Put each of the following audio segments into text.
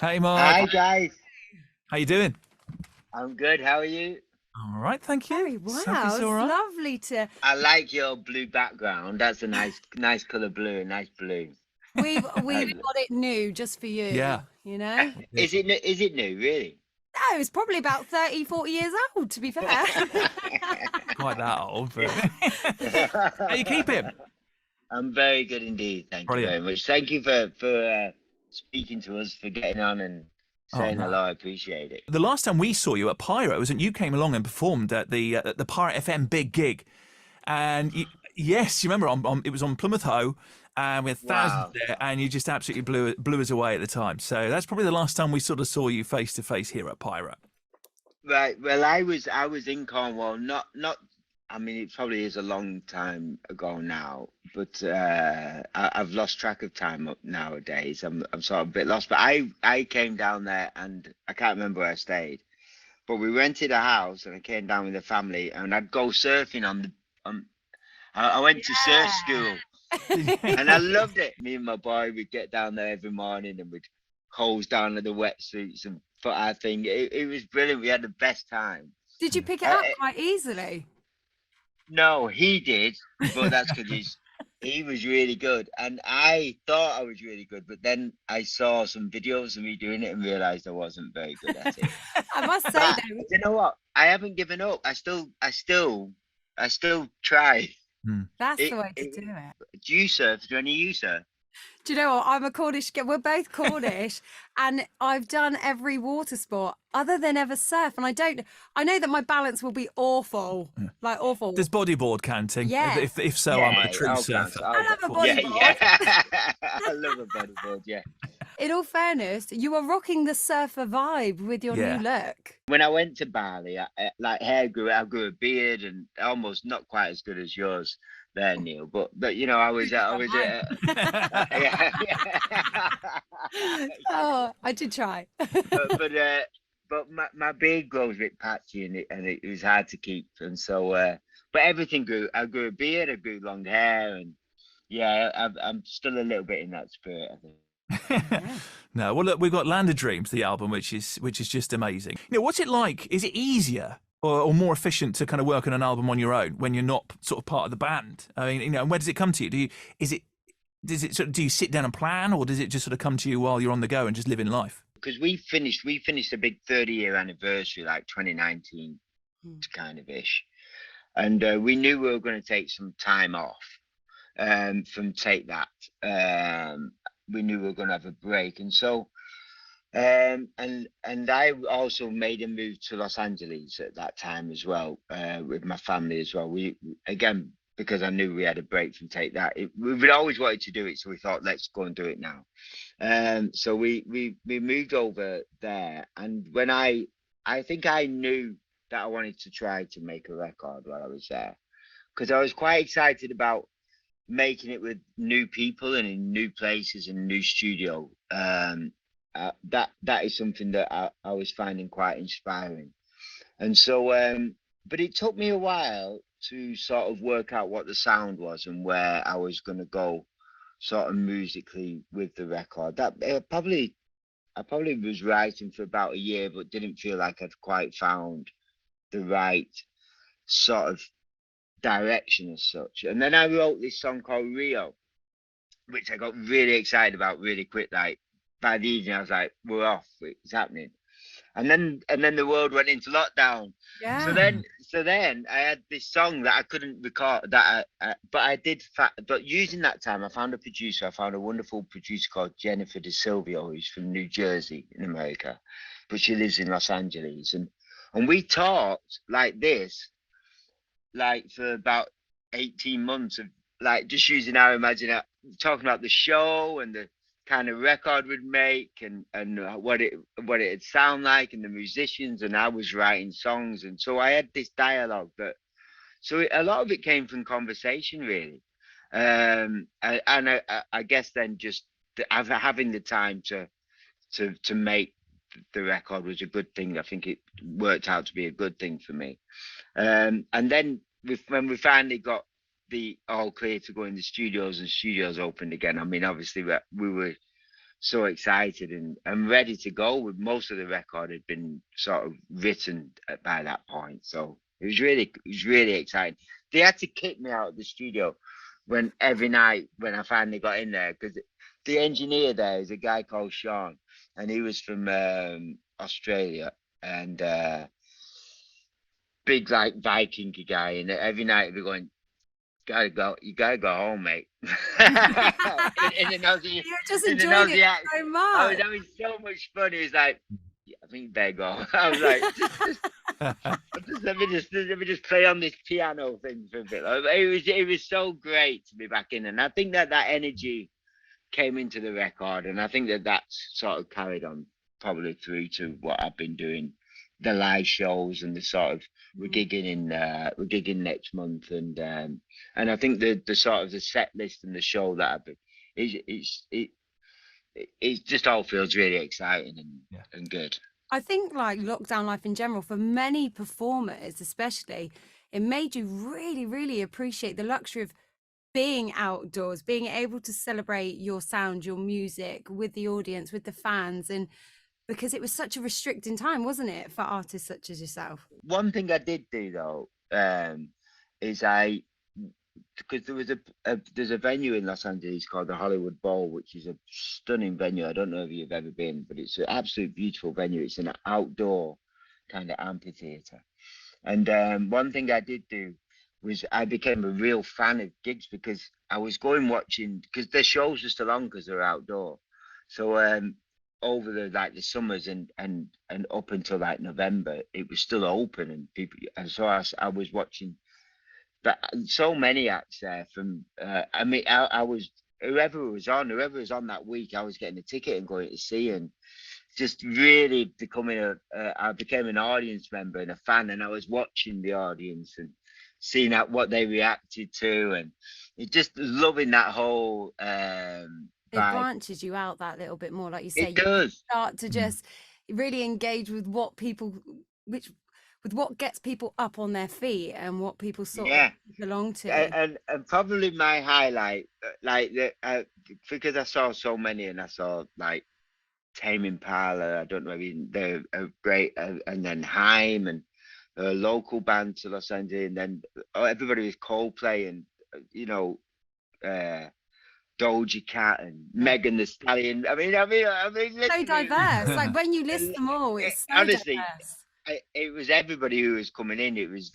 Hey, Mark. Hi guys, How you doing? I'm good. How are you? All right, thank you. Very wow. Saffy's all It's right. lovely to I like your blue background. That's a nice color blue. Nice blue. we've I, got it new just for Yeah. you, you know? Yeah. is it new? Really? No, it's probably about 30, 40 years old, to be fair. Quite that old, but how you keep him? I'm very good indeed. Thank you Brilliant. very much. Thank you for speaking to us, for getting on and Oh saying no. hello. I appreciate it. The last time we saw you at Pyro was when you came along and performed at the Pirate FM big gig, and yes, you remember it was on Plymouth Hoe, and we had thousands Wow. there, and you just absolutely blew us away at the time. So that's probably the last time we sort of saw you face to face here at Pyro. Right. Well, I was in Cornwall. Not. I mean, it probably is a long time ago now, but I've lost track of time nowadays. I'm sort of a bit lost. But I came down there and I can't remember where I stayed. But we rented a house and I came down with the family and I'd go surfing on the. I went to surf school and I loved it. Me and my boy would get down there every morning and we'd hose down to the wetsuits and foot our thing. It was brilliant. We had the best time. Did you pick it Uh, up quite easily? No, he did, but that's because he was really good, and I thought I was really good, but then I saw some videos of me doing it and realized I wasn't very good at it. I must say But though, you know what? I haven't given up. I still try. Hmm. that's It, the way to it, do it. do you surf? Do any of you surf? Do you know what? I'm a Cornish girl. We're both Cornish, and I've done every water sport other than ever surf. And I know that my balance will be awful, like Does awful. bodyboard counting? Yeah. If so, I'm a Yeah, true all counts. surfer. All I counts. love a For you. Yeah, bodyboard. yeah. I love a bodyboard. Yeah. In all fairness, you are rocking the surfer vibe with your new Yeah. look. When I went to Bali, like I grew a beard and almost not quite as good as yours there, Neil. But you know, I was yeah, Oh, I did try. but but uh, but my beard grows a bit patchy and it was hard to keep, and so but everything grew. I grew a beard, I grew long hair, and yeah, I'm still a little bit in that spirit, I think. Yeah. No, well, look, we've got Land of Dreams, the album, which is just amazing. What's it like? Is it easier or more efficient to kind of work on an album on your own when you're not sort of part of the band? I mean, and where does it come to you? Is it does it sort of, do you sit down and plan, or does it just sort of come to you while you're on the go and just living life? Because we finished a big 30-year anniversary, like 2019 Mm. kind of ish, and we knew we were going to take some time off from Take That. We knew we were going to have a break, and so and I also made a move to Los Angeles at that time as well, with my family as well. We again because I knew we had a break from Take That. We'd always wanted to do it, so we thought let's go and do it now. So we moved over there, and when I think I knew that I wanted to try to make a record while I was there because I was quite excited about making it with new people and in new places and new studio. That is something that I was finding quite inspiring. And so, but it took me a while to sort of work out what the sound was and where I was going to go, sort of musically with the record. That I probably was writing for about a year, but didn't feel like I'd quite found the right sort of direction as such. And then I wrote this song called Rio, which I got really excited about really quick. Like by the evening, I was like, "We're off! It's happening!" And then the world went into lockdown. So Yeah. then, so then I had this song that I couldn't record. But I did. But using that time, I found a producer. I found a wonderful producer called Jennifer De Silvio, who's from New Jersey in America, but she lives in Los Angeles, and we talked like this like for about 18 months of like just using our imagination, talking about the show and the kind of record we'd make and what it'd sound like and the musicians, and I was writing songs, and so I had this dialogue that a lot of it came from conversation really. I guess then just having the time to make the record was a good thing. I think it worked out to be a good thing for me. And then when we finally got the all clear to go in the studios and studios opened again, I mean, obviously we were so excited and ready to go. With most of the record had been sort of written by that point, so it was really exciting. They had to kick me out of the studio when every night when I finally got in there, because the engineer there is a guy called Sean, and he was from Australia, and big like Viking guy, and every night he'd be going, you gotta go home, mate. in an Aussie, You're just in an enjoying Aussie it accent. so I was much. having so much fun. He was like, yeah, I think they go. I was like, let me just play on this piano thing for a bit. It was so great to be back in, and I think that energy came into the record, and I think that that's sort of carried on probably through to what I've been doing, the live shows and the sort of we're gigging next month, and I think the sort of the set list and the show that I've been it just all feels really exciting and good. I think like lockdown life in general, for many performers especially, it made you really, really appreciate the luxury of being outdoors, being able to celebrate your sound, your music with the audience, with the fans, and because it was such a restricting time, wasn't it, for artists such as yourself? One thing I did do though, is because there's a venue in Los Angeles called the Hollywood Bowl, which is a stunning venue. I don't know if you've ever been, but it's an absolute beautiful venue. It's an outdoor kind of amphitheater. And one thing I did do was I became a real fan of gigs, because I was going watching, because the shows are still on because they're outdoor. So over the summers and up until like November, it was still open, and people, and so I was watching. But so many acts there from I mean I was whoever was on that week, I was getting a ticket and going to see, and just really becoming I became an audience member and a fan, and I was watching the audience and seeing what they reacted to, and it just loving that whole It vibe. branches you out that little bit more, like you say. It does. Start to just really engage with what people, with what gets people up on their feet and what people sort of belong to. And probably my highlight, because I saw so many, and I saw like Tame Impala, I don't know, I mean, they're great, and then Haim, and a local band to Los Angeles, and then everybody was Coldplay, and Doja Cat and Megan Thee Stallion. I mean, so diverse. Like when you list them all, it's so honestly, diverse. It was everybody who was coming in. It was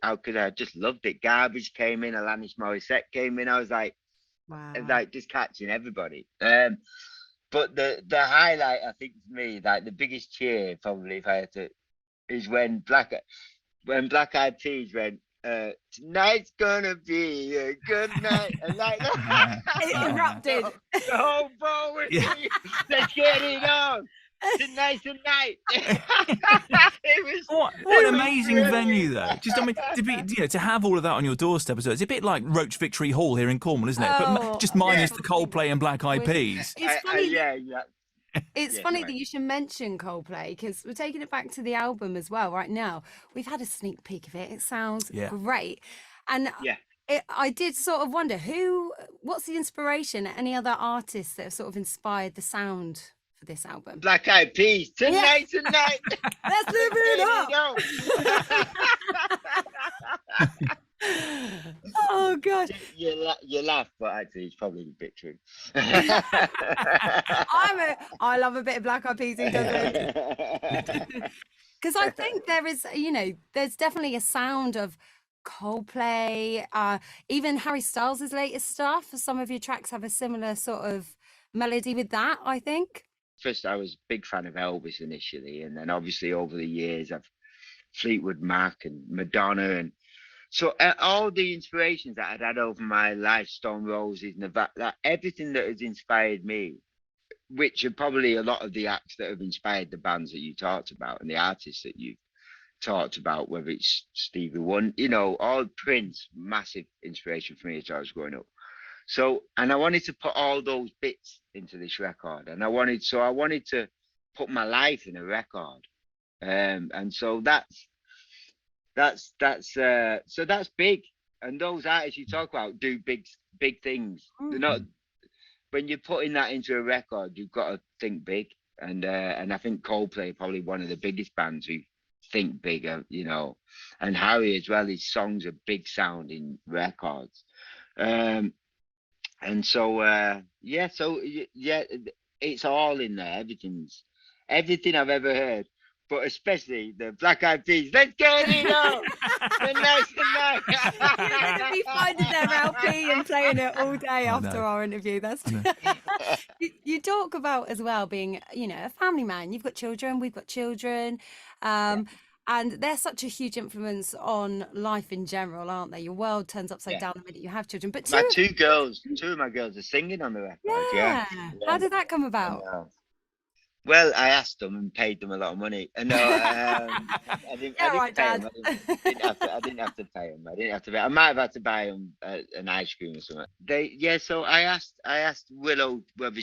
I just loved it. Garbage came in, Alanis Morissette came in. I was like, wow, like just catching everybody. But the highlight, I think, for me, like the biggest cheer, probably, if I had to, is when Black Eyed Peas went, tonight's gonna be a good night, and like that. It erupted. The whole bowl with me. Let's get it on. Tonight's the night. What an amazing venue, though. Just, I mean, to have all of that on your doorstep, it's a bit like Roach Victory Hall here in Cornwall, isn't it? But just minus the Coldplay and Black Eyed Peas. It's funny. Yeah. It's funny that you should mention Coldplay, because we're taking it back to the album as well right now. We've had a sneak peek of it. It sounds great. And I did sort of wonder what's the inspiration? Any other artists that have sort of inspired the sound for this album? Black Eyed Peas, tonight. Let's live it up. Oh gosh, you laugh, but actually it's probably a bit true. I love a bit of Black Eyed Peas. Who doesn't? Because I think there is, there's definitely a sound of Coldplay, even Harry Styles' latest stuff. Some of your tracks have a similar sort of melody with that, I think. First, I was a big fan of Elvis initially, and then obviously over the years, I've Fleetwood Mac and Madonna, and so all the inspirations that I'd had over my life, Stone Roses, Nevada, everything that has inspired me, which are probably a lot of the acts that have inspired the bands that you talked about and the artists that you talked about, whether it's Stevie Wonder, all Prince, massive inspiration for me as I was growing up. So, and I wanted to put all those bits into this record, and I wanted to put my life in a record, and so that's big. And those artists you talk about do big things. They're not, when you're putting that into a record, you've got to think big. And I think Coldplay are probably one of the biggest bands who think bigger, you know. And Harry as well. His songs are big sounding records. And so yeah, it's all in there. Everything I've ever heard, but especially the Black Eyed Peas. Let's get it on. The nice and You're going to be finding their LP and playing it all day Oh, after no. our interview. That's you talk about as well being, you know, a family man. You've got children, we've got children, and they're such a huge influence on life in general, aren't they? Your world turns upside Yeah. down the minute you have children. But My two of my girls are singing on the record. Yeah. How did that come I about? know. Well, I asked them and paid them a lot of money. No, I didn't pay them. I didn't have to pay them. I might have had to buy them an ice cream or something. So I asked Willow whether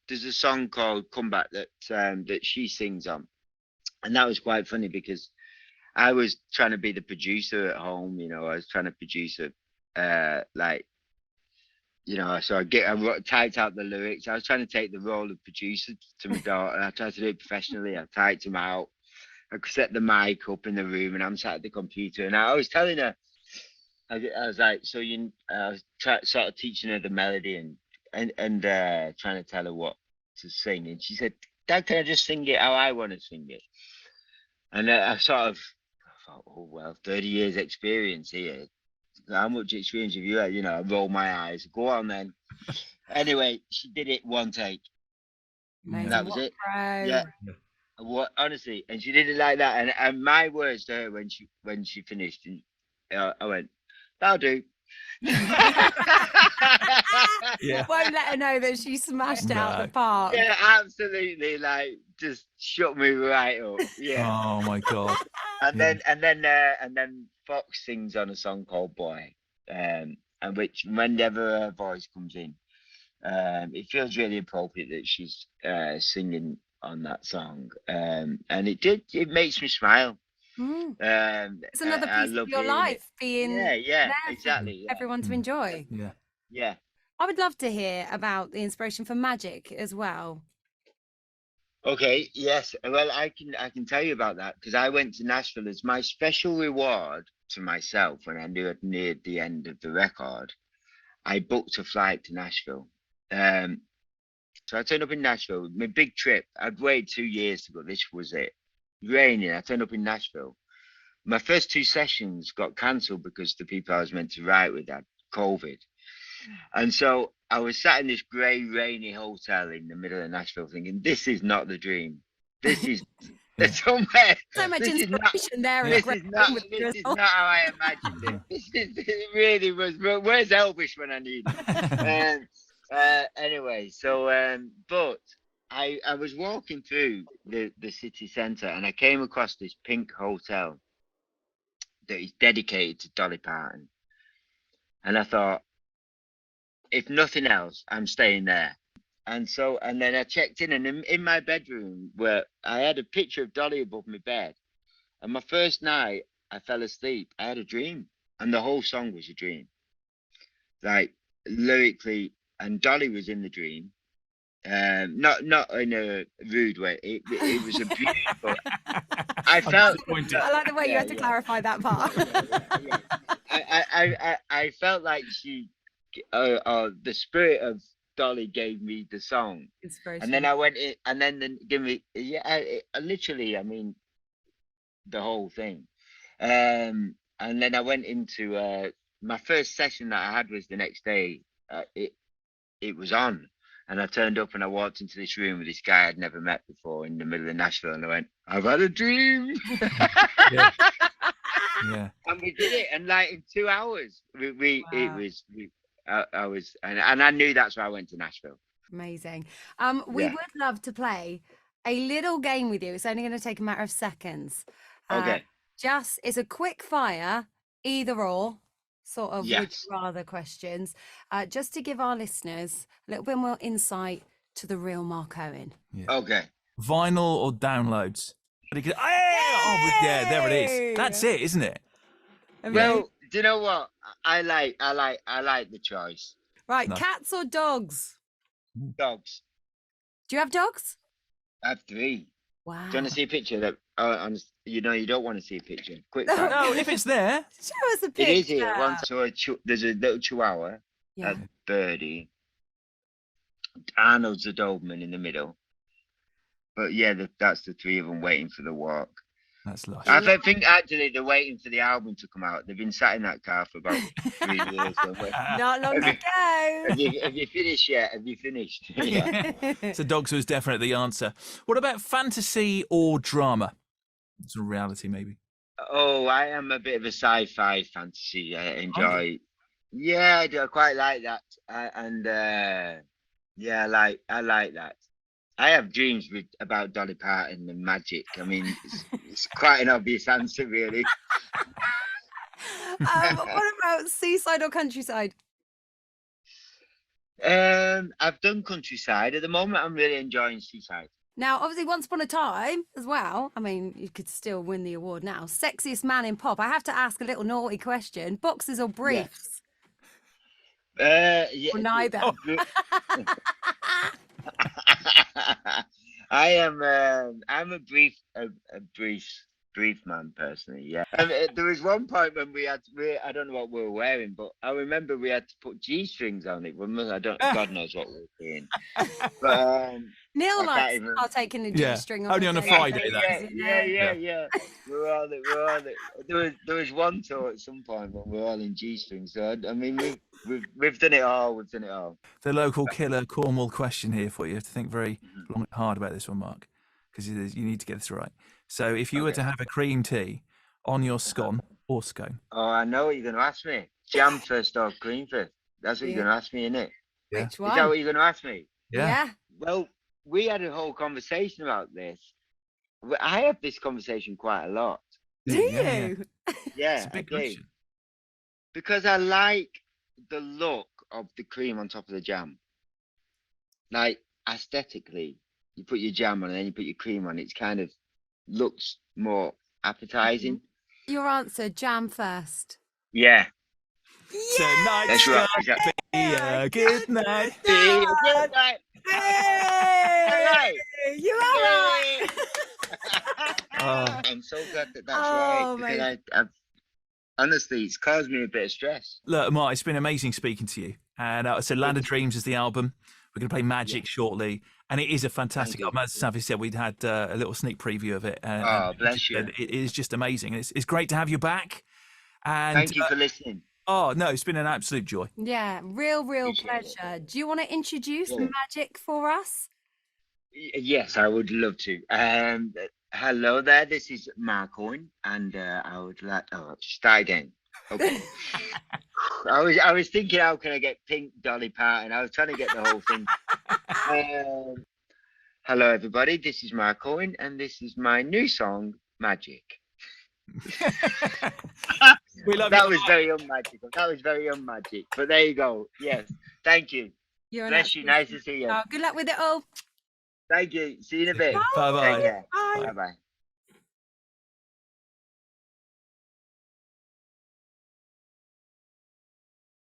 there's a song called "Comeback" that she sings on, and that was quite funny because I was trying to be the producer at home. You know, I was trying to produce like. You know, so I typed out the lyrics. I was trying to take the role of producer to my daughter. I tried to do it professionally. I typed them out. I set the mic up in the room, and I'm sat at the computer. And I was telling her, I was like, so I was sort of teaching her the melody and trying to tell her what to sing. And she said, "Dad, can I just sing it how I want to sing it?" And I thought, oh well, 30 years experience here. How much experience have you had? You know, I roll my eyes. Go on then. Anyway, she did it one take. Amazing. That was it. Pro. Yeah. What honestly, and she did it like that. And my words to her when she finished, and I went, "That'll do." Yeah. Won't let her know that she smashed out the park. Yeah, absolutely. Like just shut me right up. Yeah. Oh my God. And then Fox sings on a song called "Boy," and which whenever her voice comes in, it feels really appropriate that she's singing on that song, and it makes me smile. It's another piece of your life being there exactly. for everyone to enjoy. Yeah. I would love to hear about the inspiration for Magic as well. Okay, yes. Well, I can tell you about that because I went to Nashville as my special reward to myself when I knew it neared the end of the record. I booked a flight to Nashville. So I turned up in Nashville. My big trip. I'd waited 2 years to go. This was it. Raining. I turned up in Nashville. My first 2 sessions got cancelled because the people I was meant to write with had COVID. And so I was sat in this grey, rainy hotel in the middle of Nashville thinking, this is not the dream. This is somewhere. So much inspiration there. This is not how I imagined it. It really was. Where's Elvis when I need him? Anyway, so, but I was walking through the city centre and I came across this pink hotel that is dedicated to Dolly Parton. And I thought, if nothing else, I'm staying there. And then I checked in, and in my bedroom, where I had a picture of Dolly above my bed. And my first night, I fell asleep. I had a dream, and the whole song was a dream. Like lyrically, and Dolly was in the dream. Not in a rude way. It was a beautiful. I felt. I like the way you had to clarify that part. I felt like she. The spirit of Dolly gave me the song, and then I went in, and then give me literally, I mean, the whole thing, and then I went into my first session that I had was the next day. It was on, and I turned up and I walked into this room with this guy I'd never met before in the middle of Nashville, and I went, "I've had a dream." Yeah. And we did it, and like in 2 hours, I was, and I knew that's why I went to Nashville. Amazing. We would love to play a little game with you. It's only going to take a matter of seconds. Okay. It's a quick fire, either or sort of would you rather questions, just to give our listeners a little bit more insight to the real Mark Owen. Yeah. Okay. Vinyl or downloads? Yeah, there it is. That's it, isn't it? Well, do you know what? I like the choice. Right, cats or dogs? Dogs. Do you have dogs? I have 3. Wow. Do you want to see a picture? That you don't want to see a picture. Quick No. fire. No, if it's there. Show us a It picture. is here. There's a little Chihuahua, Yeah. a Birdie, Arnold's a Doberman in the middle. But yeah, that's the 3 of them waiting for the walk. That's lush. I think actually they're waiting for the album to come out. They've been sat in that car for about 3 years. Not long to go. Have you finished yet? Have you finished? Yeah. So dogs was definitely the answer. What about fantasy or drama? It's a reality, maybe. Oh, I am a bit of a sci-fi fantasy. I enjoy. Yeah, I do. I quite like that. Yeah, I like that. I have dreams about Dolly Parton and magic. I mean, it's quite an obvious answer, really. What about seaside or countryside? I've done countryside. At the moment, I'm really enjoying seaside. Now, obviously, once upon a time as well, I mean, you could still win the award now. Sexiest man in pop. I have to ask a little naughty question. Boxers or briefs? Yeah, Or neither? I am. I'm a brief man personally. Yeah. There was one point when I don't know what we were wearing, but I remember we had to put G-strings on it. God knows what we were doing. But Neil likes taking the G-string only on a Friday. Yeah. We're all there was one tour at some point when we were all in G-strings. So I mean, we've done it all. We've done it all. The local killer Cornwall question here for you. You have to think very long and hard about this one, Mark, because you need to get this right. So if you were to have a cream tea on your scone or scone. Oh, I know what you're going to ask me. Jam first or cream first? That's what you're going to ask me, isn't it? Yeah. Which one? Is that what you're going to ask me? Yeah. Well, we had a whole conversation about this. I have this conversation quite a lot. Do you? Yeah, It's a big I do. question. Because I like the look of the cream on top of the jam. Like, aesthetically, you put your jam on and then you put your cream on. It's kind of looks more appetizing. Your answer, jam first. Yeah. Tonight, That's right. be a good night. Good night. Hey! You are right. Oh. I'm so glad that's Oh, right. Because I've honestly, it's caused me a bit of stress. Look, Mark, it's been amazing speaking to you. And so Land of Dreams is the album. We're going to play Magic shortly. And it is a fantastic album. As Saffy said, we'd had a little sneak preview of it. Bless you. It is just amazing. And it's great to have you back. And Thank you for listening. Oh, no, it's been an absolute joy. Yeah, real Appreciate pleasure. Do you want to introduce Magic for us? Yes, I would love to. Hello there. This is Mark Owen, and I would like. Oh, start again. Okay. I was thinking, how can I get pink Dolly Parton? I was trying to get the whole thing. Hello, everybody. This is Mark Owen, and this is my new song, Magic. We love That was very unmagical. That was very unmagic. But there you go. Yes. Thank you. Bless you. Nice to see you. Oh, good luck with it all. Thank you. See you in a bit. Bye-bye. Take care. Bye. Bye-bye.